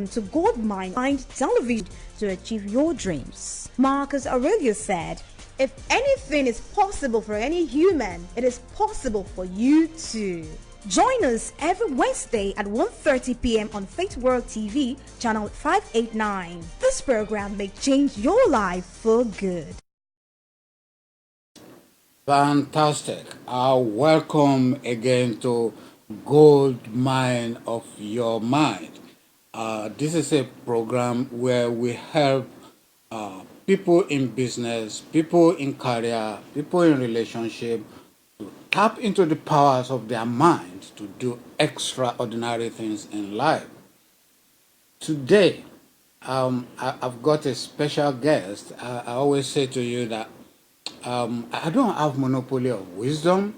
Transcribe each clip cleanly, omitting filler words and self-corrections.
to gold mine television to achieve your dreams. Marcus Aurelius said, if anything is possible for any human, it is possible for you too. Join us every Wednesday at 1:30 p.m. on Faith World TV, channel 589. This program may change your life for good. Fantastic. Welcome again to Gold Mine of Your Mind. This is a program where we help people in business, people in career, people in relationship to tap into the powers of their minds to do extraordinary things in life. Today, I've got a special guest. I always say to you that I don't have monopoly of wisdom,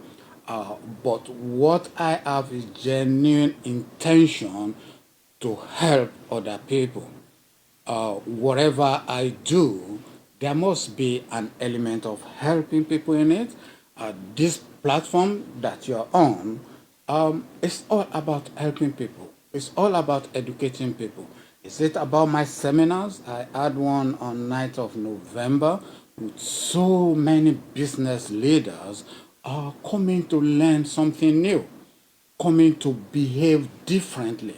but what I have is genuine intention to help other people. Whatever I do, there must be an element of helping people in it. This platform that you're on, it's all about helping people. It's all about educating people. Is it about my seminars? I had one on 9th of November with so many business leaders coming to learn something new, coming to behave differently.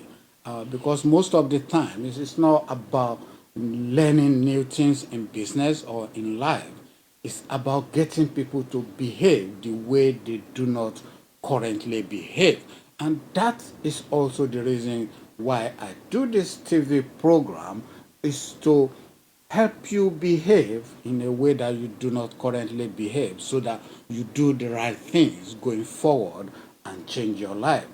Because most of the time, it's not about learning new things in business or in life. It's about getting people to behave the way they do not currently behave. And that is also the reason why I do this TV program, is to help you behave in a way that you do not currently behave, so that you do the right things going forward and change your life.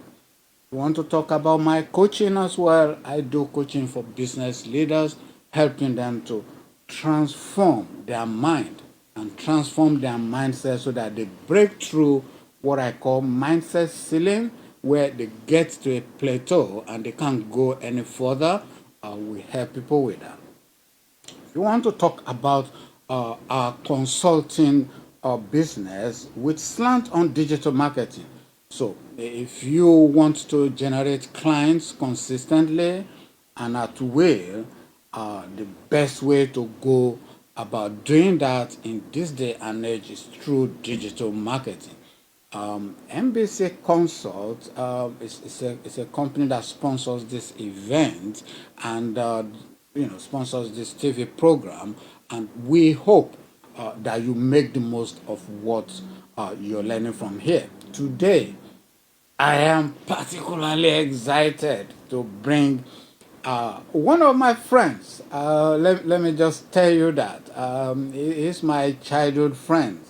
You want to talk about my coaching as well? I do coaching for business leaders, helping them to transform their mind and transform their mindset so that they break through what I call mindset ceiling, where they get to a plateau and they can't go any further. We help people with that. We want to talk about our consulting business with slant on digital marketing. So if you want to generate clients consistently and at will, the best way to go about doing that in this day and age is through digital marketing. MBC Consult is a company that sponsors this event and sponsors this TV program, and we hope that you make the most of what you're learning from here. Today, I am particularly excited to bring one of my friends. Let me just tell you that he's my childhood friend,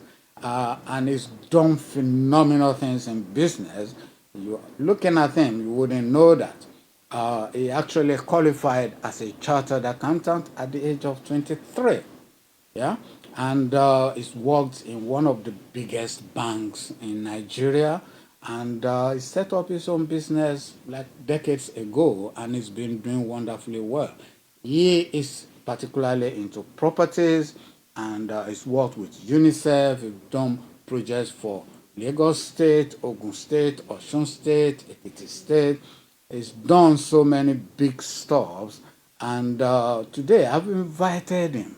and he's done phenomenal things in business. You looking at him, you wouldn't know that. He actually qualified as a chartered accountant at the age of 23. Yeah, and he's worked in one of the biggest banks in Nigeria, and he set up his own business like decades ago, and he's been doing wonderfully well. He is particularly into properties, and he's worked with UNICEF. He's done projects for Lagos State, Ogun State, Osun State, Ekiti State. He's done so many big stuffs, and today I've invited him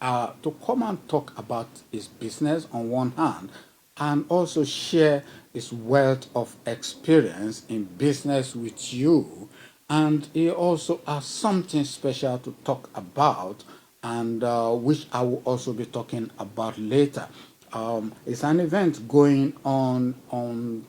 to come and talk about his business on one hand, and also share his wealth of experience in business with you. And he also has something special to talk about, and which I will also be talking about later. It's an event going on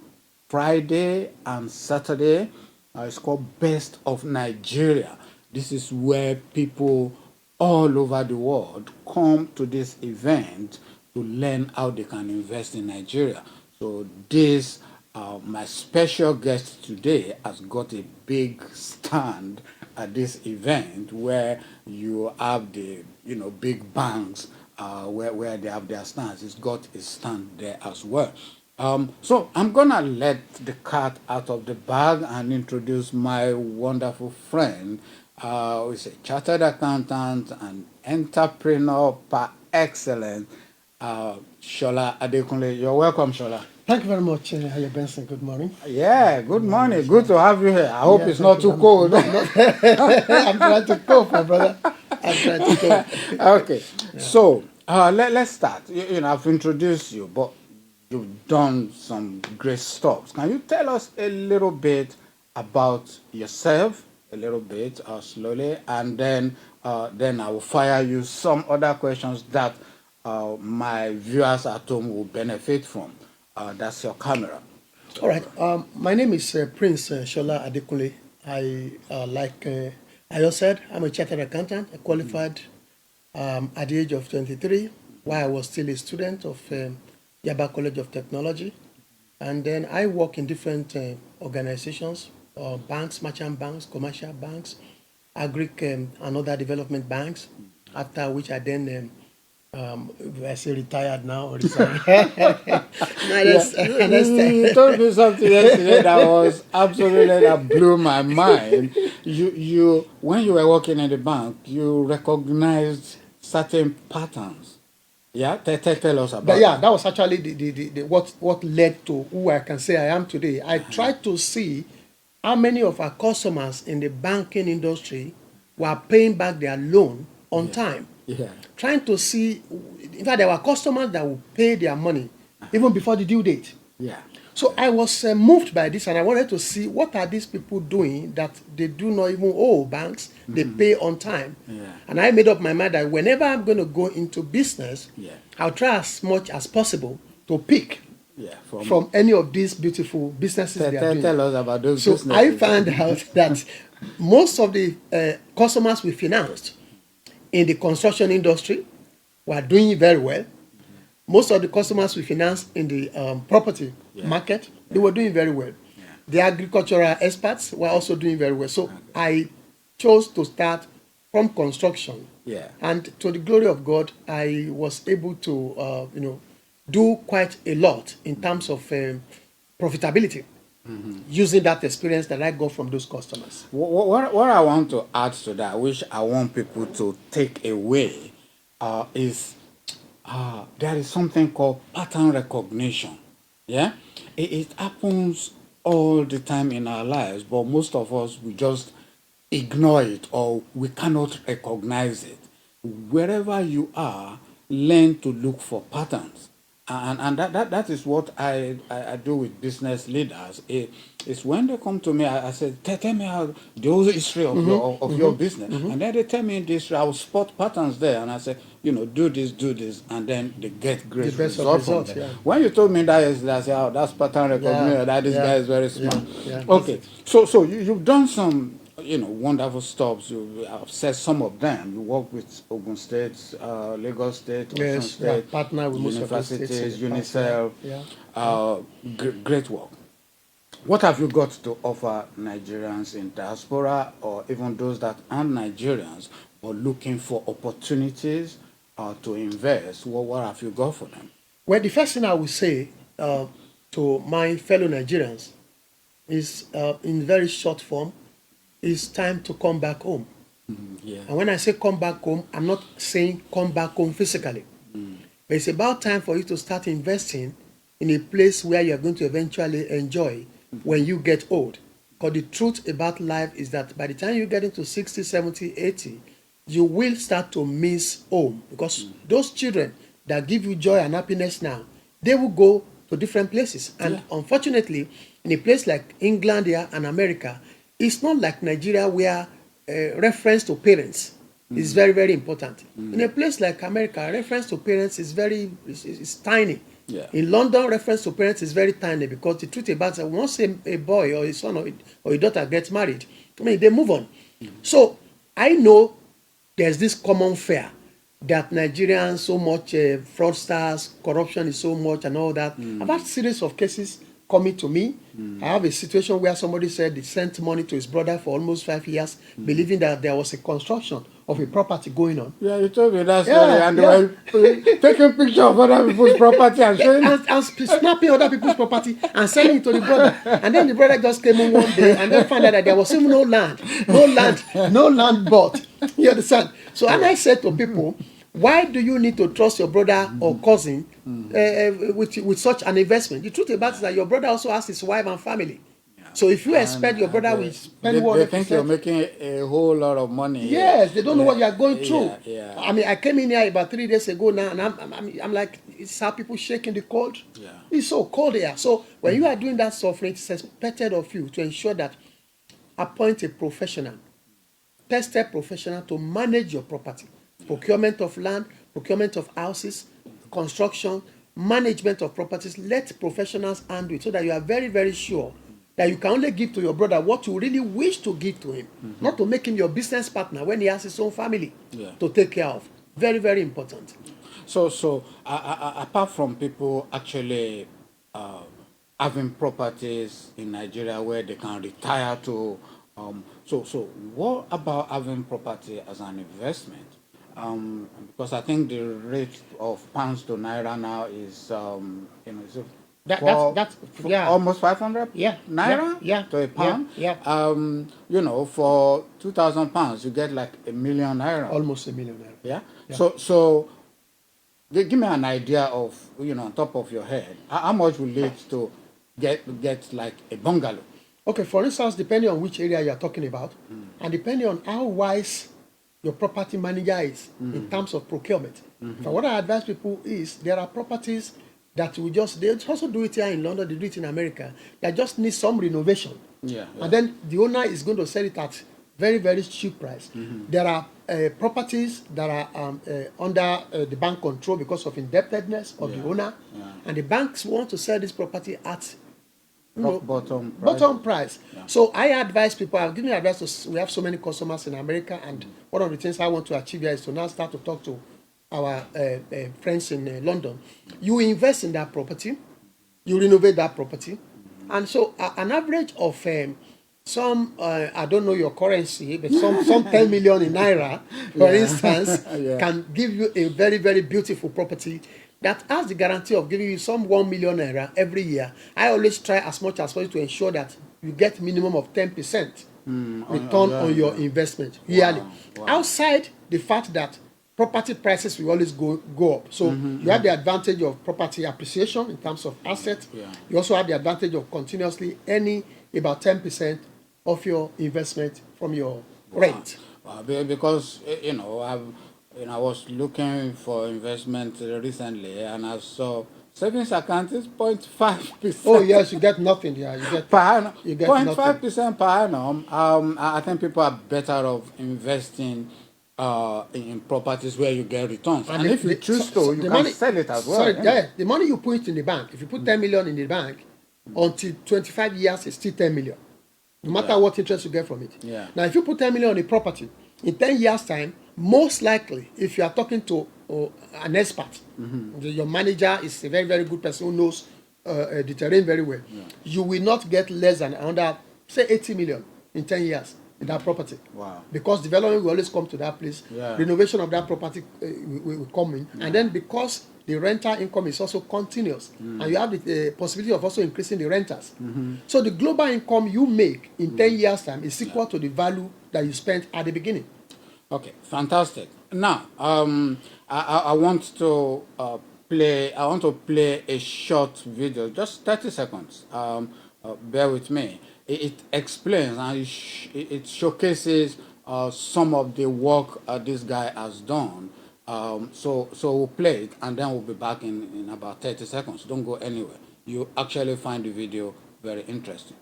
Friday and Saturday. It's called Best of Nigeria. This is where people all over the world come to this event to learn how they can invest in Nigeria. So this, my special guest today has got a big stand at this event where you have the big banks where they have their stands. It's got a stand there as well. So I'm gonna let the cat out of the bag and introduce my wonderful friend, who is a chartered accountant and entrepreneur par excellence, Sola Adekunle. You're welcome, Sola. Thank you very much, Haye Benson. Good morning. Yeah, good morning. Good to have you here. I hope it's not too cold. I'm trying to cope, my brother. I'm trying to cope. Okay, so let's start. I've introduced you, but you've done some great stuff. Can you tell us a little bit about yourself, a little bit slowly, and then I will fire you some other questions that my viewers at home will benefit from. That's your camera. All right. My name is Prince Sola Adekunle. I just said, I'm a chartered accountant. I qualified at the age of 23 while I was still a student of Yaba College of Technology. And then I work in different organizations, banks, merchant banks, commercial banks, agric and other development banks, after which I then I say retired now or resigned. You told me something yesterday that blew my mind. You when you were working in the bank, you recognized certain patterns. Yeah, tell us about that was actually the what led to who I can say I am today. I tried to see how many of our customers in the banking industry were paying back their loan on time. Yeah. Trying to see, in fact, there were customers that would pay their money even before the due date. Yeah. So I was moved by this, and I wanted to see what are these people doing that they do not even owe banks, they pay on time. Yeah. And I made up my mind that whenever I'm going to go into business, Yeah. I'll try as much as possible to pick from any of these beautiful businesses they are doing. Tell us about those so businesses. I found out that most of the customers we financed in the construction industry were doing very well. Most of the customers we financed in the property market, they were doing very well. Yeah. The agricultural experts were also doing very well. So I chose to start from construction. Yeah. And to the glory of God, I was able to, do quite a lot in terms of profitability. Using that experience that I got from those customers. What I want to add to that, which I want people to take away, is there is something called pattern recognition. Yeah, it happens all the time in our lives, but most of us, we just ignore it or we cannot recognize it. Wherever you are, learn to look for patterns. And that is what I do with business leaders. It's when they come to me, I say, tell me how the whole history of your business. And then they tell me this, I will spot patterns there. And I say, do this. And then they get great results from that. Yeah. When you told me that yesterday, I said, oh, that's pattern recognition. That this guy is very smart. Yeah. Okay. So you've done some wonderful stops. You have said some of them. You work with Ogun State, Lagos State, Osun State, partner with universities, UNICEF. Great work. What have you got to offer Nigerians in diaspora or even those that aren't Nigerians but looking for opportunities to invest? What have you got for them? Well, the first thing I would say to my fellow Nigerians is, in very short form, it's time to come back home. And when I say come back home, I'm not saying come back home physically. But it's about time for you to start investing in a place where you're going to eventually enjoy when you get old. Because the truth about life is that by the time you get into 60, 70, 80, you will start to miss home. Because those children that give you joy and happiness now, they will go to different places. And unfortunately, in a place like England here and America, it's not like Nigeria where reference to parents is very, very important. In a place like America, reference to parents is it's tiny. Yeah. In London, reference to parents is very tiny because the truth about it, once a boy or a son or a daughter gets married, they move on. So I know there's this common fear that Nigerians so much fraudsters, corruption is so much and all that. I've had a series of cases coming to me. I have a situation where somebody said he sent money to his brother for almost 5 years, believing that there was a construction of a property going on. Yeah, you told me that story, and they were taking pictures of other people's property and showing and snapping other people's property and selling it to the brother. And then the brother just came in one day and then found out that there was even no land bought. You understand? So and I said to people, Why do you need to trust your brother or cousin with such an investment? The truth about it is that your brother also has his wife and family. So if you expect your brother will spend 100%, they think you're making a whole lot of money. Yes, they don't know what you are going through. Yeah. I mean, I came in here about 3 days ago now, and I'm like, it's how people shaking the cold. Yeah. It's so cold here. So when you are doing that suffering, it's expected of you to ensure that appoint a professional, tested professional to manage your property, procurement of land, procurement of houses, construction, management of properties. Let professionals handle it so that you are very, very sure that you can only give to your brother what you really wish to give to him, not to make him your business partner when he has his own family to take care of. Very, very important. So apart from people actually having properties in Nigeria where they can retire to, so what about having property as an investment? Because I think the rate of pounds to naira now is That's almost 500 naira to a pound. For 2,000 pounds you get like a million naira. Almost a million naira. Yeah. So give me an idea of, on top of your head, how much will it to get like a bungalow? Okay, for instance, depending on which area you are talking about, and depending on how wise your property manager is in terms of procurement. For what I advise people is there are properties that they also do it here in London, they do it in America, that just need some renovation. And then the owner is going to sell it at very, very cheap price. There are properties that are under the bank control because of indebtedness of the owner, and the banks want to sell this property at bottom price. So I advise people, I've given advice we have so many customers in America, and one of the things I want to achieve here is to now start to talk to our friends in London. You invest in that property, you renovate that property, and so an average of some I don't know your currency, but some 10 million in naira, for instance, can give you a very, very beautiful property that has the guarantee of giving you some 1 million naira every year. I always try as much as possible to ensure that you get minimum of 10% return on your investment yearly. Outside the fact that property prices will always go up. So you have the advantage of property appreciation in terms of assets. You also have the advantage of continuously earning about 10% of your investment from your rent. Because I was looking for investment recently, and I saw savings account is 0.5%. Oh yes, you get nothing there. You get per annum. You get 0.5% per annum. I think people are better off investing in properties where you get returns. And if you choose to, you can sell it as well. The money you put in the bank, if you put 10 million in the bank, until 25 years, it's still 10 million. No matter what interest you get from it. Now, if you put 10 million on a property, in 10 years' time, most likely, if you are talking to an expert, your manager is a very, very good person who knows the terrain very well, you will not get less than under, say, 80 million in 10 years in that property. Because development will always come to that place. Renovation of that property will come in. And then because the rental income is also continuous, and you have the possibility of also increasing the renters. So the global income you make in 10 years' time is equal to the value that you spent at the beginning. Okay, fantastic. Now, I want to play a short video, just 30 seconds. Bear with me. It explains and it showcases some of the work this guy has done. So we'll play it, and then we'll be back in about 30 seconds. Don't go anywhere. You actually find the video very interesting.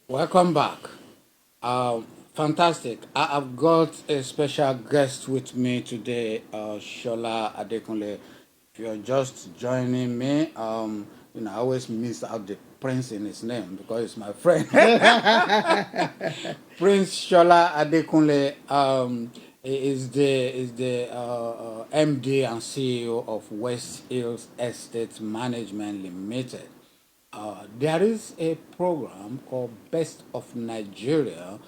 Welcome back. Fantastic. I've got a special guest with me today, Sola Adekunle. If you're just joining me, I always miss out the prince in his name because it's my friend. Prince Sola Adekunle is the MD and CEO of West Hills Estate Management Limited. There is a program called Best of Nigeria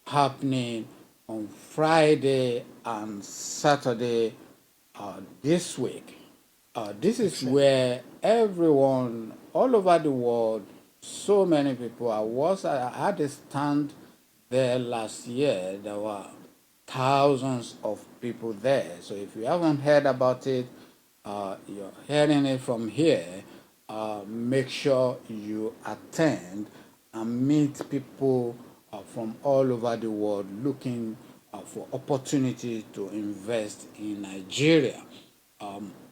happening on Friday and Saturday this week. This is where everyone all over the world, so many people. I had a stand there last year. There were thousands of people there. So if you haven't heard about it, you're hearing it from here. Make sure you attend and meet people from all over the world looking for opportunity to invest in Nigeria.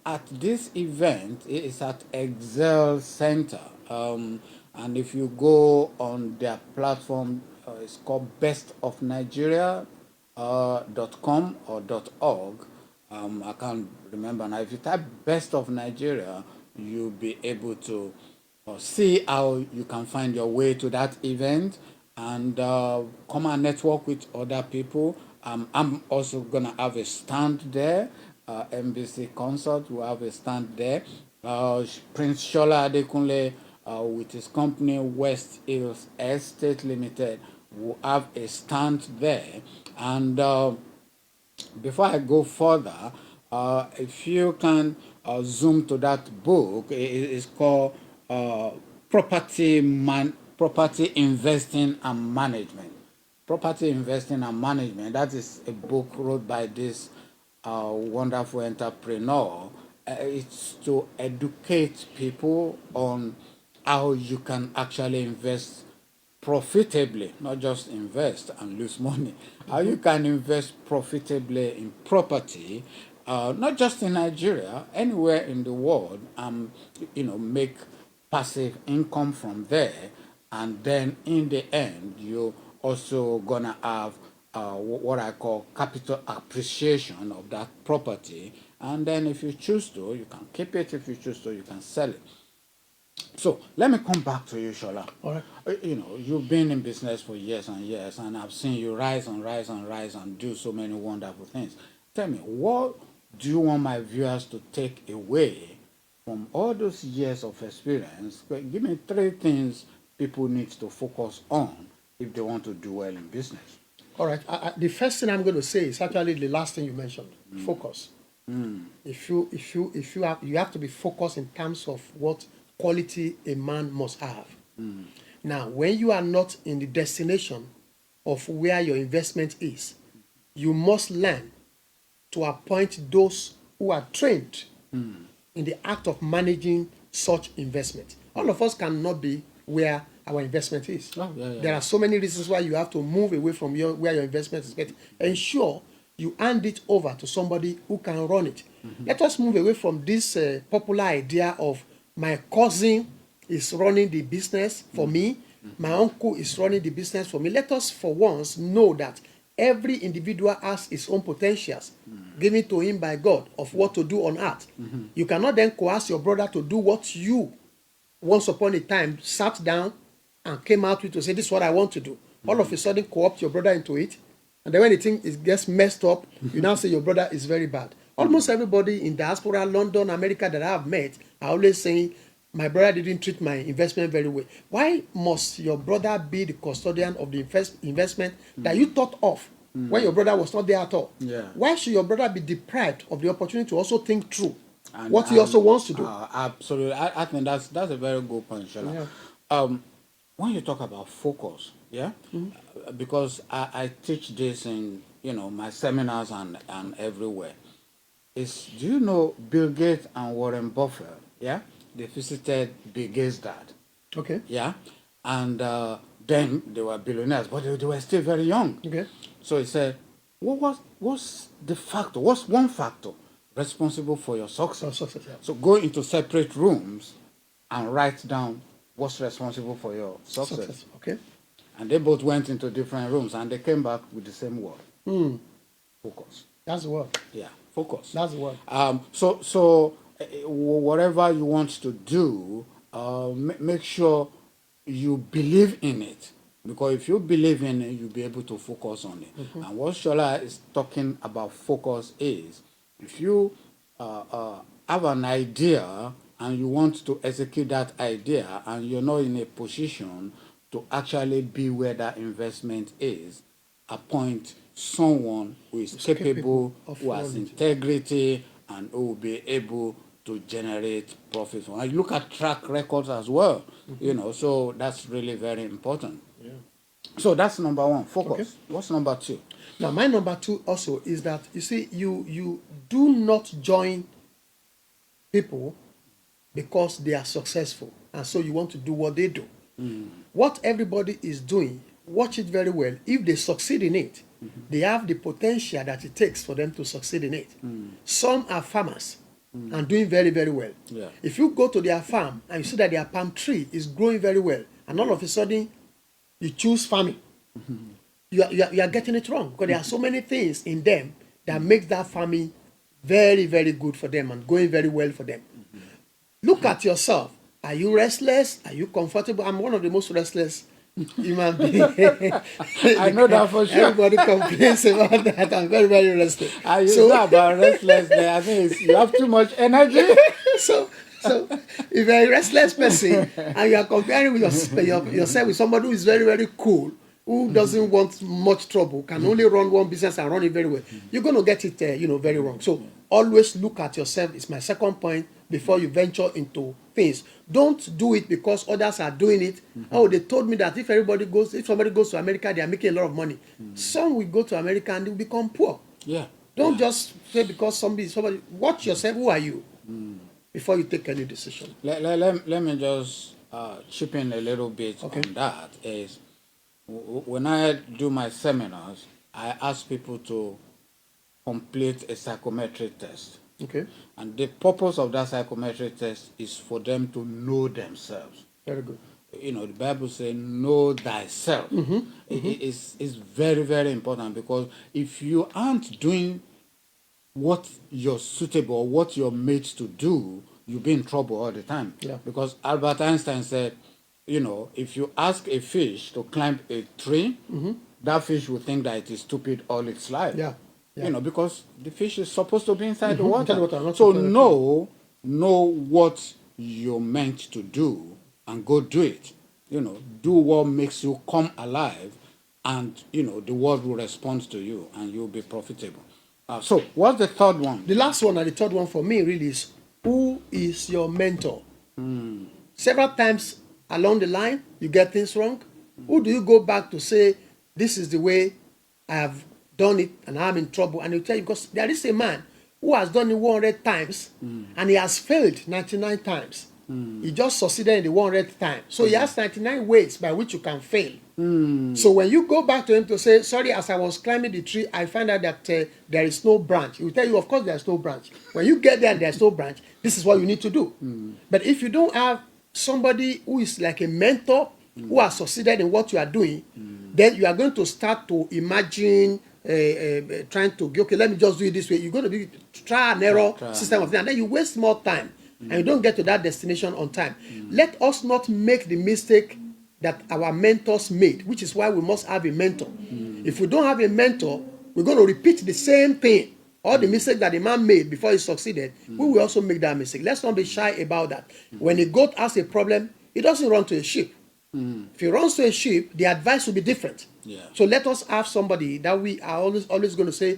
At this event, it is at Excel Center. And if you go on their platform, it's called bestofnigeria.com or .org. I can't remember now. If you type Best of Nigeria, you'll be able to see how you can find your way to that event and come and network with other people. I'm also going to have a stand there. MBC Consult will have a stand there. Prince Sola Adekunle with his company West Hills Estate Limited will have a stand there. And before I go further, if you can zoom to that book, it's called Property Investing and Management. Property Investing and Management. That is a book wrote by this wonderful entrepreneur. It's to educate people on how you can actually invest profitably, not just invest and lose money. How you can invest profitably in property, not just in Nigeria, anywhere in the world, make passive income from there, and then in the end, you're also gonna have what I call capital appreciation of that property, and then if you choose to, you can keep it. If you choose to, you can sell it. So let me come back to you, Shola. All right. You've been in business for years and years, and I've seen you rise and rise and rise and do so many wonderful things. Tell me, what do you want my viewers to take away from all those years of experience? Give me three things people need to focus on if they want to do well in business. All right. The first thing I'm going to say is actually the last thing you mentioned: focus. You have to be focused in terms of what quality a man must have. Now, when you are not in the destination of where your investment is, you must learn to appoint those who are trained in the act of managing such investment. All of us cannot be where our investment is. There are so many reasons why you have to move away from where your investment is getting. Ensure you hand it over to somebody who can run it. Let us move away from this popular idea of my cousin is running the business for me, my uncle is running the business for me. Let us for once know that every individual has his own potentials given to him by God of what to do on earth. You cannot then coerce your brother to do what you once upon a time sat down and came out with to say, this is what I want to do. All of a sudden co-opt your brother into it. And then when the thing gets messed up, you now say your brother is very bad. Almost everybody in diaspora, London, America that I have met are always saying, my brother didn't treat my investment very well. Why must your brother be the custodian of the investment that you thought of when your brother was not there at all? Yeah. Why should your brother be deprived of the opportunity to also think through what he also wants to do? Absolutely. I think that's a very good point, Shola. Yeah. When you talk about focus, because I teach this in my seminars and everywhere. Do you know Bill Gates and Warren Buffett? Yeah, they visited Bill Gates' dad. Okay. Yeah, and then they were billionaires, but they were still very young. Okay. So he said, what's the factor? What's one factor responsible for your success? So go into separate rooms and write down what's responsible for your success. Okay. And they both went into different rooms and they came back with the same word. Focus. That's the word. Yeah, focus. That's the word. So whatever you want to do, make sure you believe in it. Because if you believe in it, you'll be able to focus on it. And what Sola is talking about focus is, if you have an idea and you want to execute that idea and you're not in a position to actually be where that investment is, appoint someone who is capable, who has integrity, and who will be able to generate profits. And you look at track records as well, so that's really very important. So that's number one, focus. Okay. What's number two? Now, my number two also is that, you see, you do not join people because they are successful, and so you want to do what they do. What everybody is doing, watch it very well. If they succeed in it, they have the potential that it takes for them to succeed in it. Some are farmers and doing very, very well. Yeah. If you go to their farm and you see that their palm tree is growing very well, and all of a sudden you choose farming, you are getting it wrong, because there are so many things in them that makes that farming very, very good for them and going very well for them. Look at yourself. Are you restless? Are you comfortable? I'm one of the most restless human beings. I know that for sure. Everybody complains about that. I'm very, very restless. It's not about restlessness. I think you have too much energy. So if you're a restless person and you are comparing with yourself with somebody who is very, very cool, who doesn't want much trouble, can only run one business and run it very well, you're going to get it, very wrong. So always look at yourself. It's my second point before you venture into things. Don't do it because others are doing it. Oh, they told me that if somebody goes to America, they are making a lot of money. Some will go to America and they will become poor. Yeah. Don't just say because somebody. Watch yourself. Who are you? Before you take any decision. Let me just chip in a little bit on that. Is when I do my seminars, I ask people to complete a psychometric test. Okay. And the purpose of that psychometric test is for them to know themselves. Very good. The Bible says, know thyself. It's very, very important, because if you aren't doing what you're suitable, what you're made to do, you'll be in trouble all the time. Yeah. Because Albert Einstein said, if you ask a fish to climb a tree, that fish will think that it is stupid all its life. Yeah. Yeah. Because the fish is supposed to be inside the water. So know what you're meant to do and go do it. Do what makes you come alive, and the world will respond to you and you'll be profitable. So what's the third one? The last one and the third one for me really is, who is your mentor? Several times along the line, you get things wrong. Who do you go back to say, this is the way I have done it and I'm in trouble? And he'll tell you, because there is a man who has done it 100 times and he has failed 99 times. He just succeeded in the 100th time. So he has 99 ways by which you can fail. So when you go back to him to say, sorry, as I was climbing the tree, I found out that there is no branch. He will tell you, of course, there's no branch. When you get there and there's no branch, this is what you need to do. But if you don't have somebody who is like a mentor, who has succeeded in what you are doing, then you are going to start to imagine trying to, okay, let me just do it this way. You're going to be try and error system of things, and then you waste more time and you don't get to that destination on time. Let us not make the mistake that our mentors made, which is why we must have a mentor. If we don't have a mentor, we're going to repeat the same thing. All the mistake that the man made before he succeeded, we will also make that mistake. Let's not be shy about that. When a goat has a problem, he doesn't run to a sheep. If he runs to a sheep, the advice will be different. So let us have somebody that we are always going to say,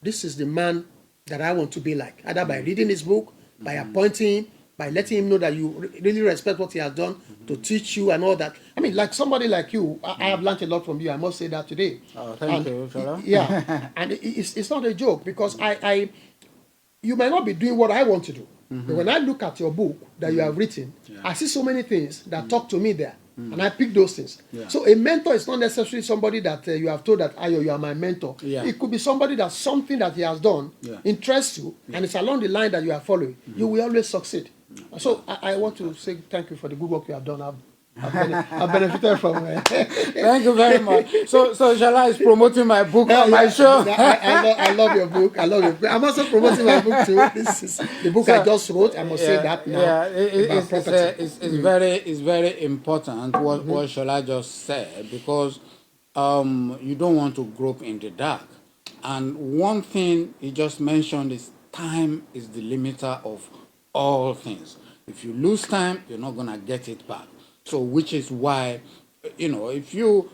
this is the man that I want to be like. Either by reading his book, by appointing him, by letting him know that you really respect what he has done to teach you and all that. I mean, like somebody like you, I have learned a lot from you. I must say that today. Oh, thank you, Sola. Yeah, and it's not a joke, because you might not be doing what I want to do. But when I look at your book that you have written, I see so many things that talk to me there. And I pick those things. So a mentor is not necessarily somebody that you have told that, Ayo, you are my mentor. It could be somebody that something that he has done interests you, and it's along the line that you are following. You will always succeed. So I want to say thank you for the good work you have done. I've I've benefited from it. Thank you very much. So Shola is promoting my book on my show. I love your book. I love your book. I'm also promoting my book too. This is the book I just wrote. I must say that now. Yeah, it's very important what Shola just said, because you don't want to grope in the dark. And one thing he just mentioned is time is the limiter of all things. If you lose time, you're not gonna get it back. So, which is why, if you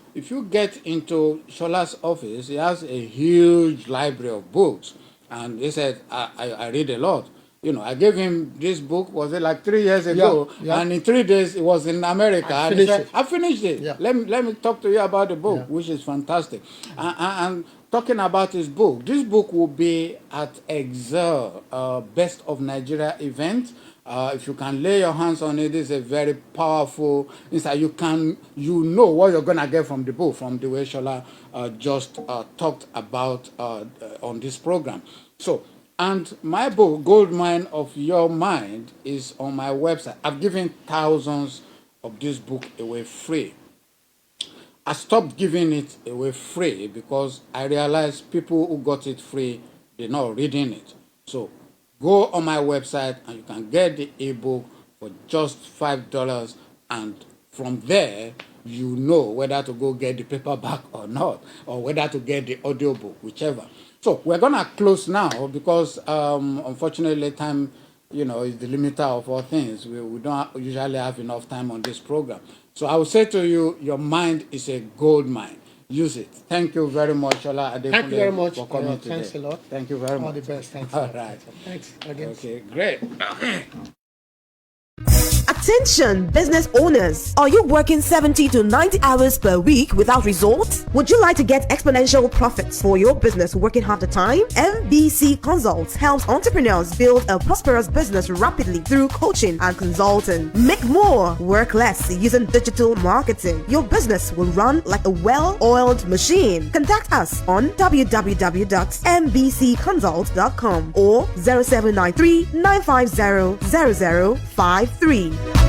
get into Shola's office, he has a huge library of books, and he said, I read a lot. I gave him this book, was it like 3 years ago? Yeah. And in 3 days, it was in America. And he said, I finished it. Yeah. Let me talk to you about the book, which is fantastic. And talking about his book, this book will be at Excel, Best of Nigeria event. If you can lay your hands on it, this is a very powerful insight. You know what you're gonna get from the book, from the way Shola just talked about on this program. So, and my book, Gold Mine of Your Mind, is on my website. I've given thousands of this book away free. I stopped giving it away free because I realized people who got it free, they're not reading it. So go on my website and you can get the ebook for just $5, and from there you know whether to go get the paperback or not, or whether to get the audiobook, whichever. So we're gonna close now because unfortunately time, is the limiter of all things. We don't usually have enough time on this program. So I will say to you, your mind is a gold mine. Use it. Thank you very much, Shola Adekunle. Thank you very much for coming today. Thanks a lot. Thank you very much. All the best. Thanks. All right. Thanks again. Okay, great. Attention, business owners. Are you working 70 to 90 hours per week without results? Would you like to get exponential profits for your business working half the time? MBC Consults helps entrepreneurs build a prosperous business rapidly through coaching and consulting. Make more, work less using digital marketing. Your business will run like a well-oiled machine. Contact us on www.mbcconsult.com or 0793 950 0053.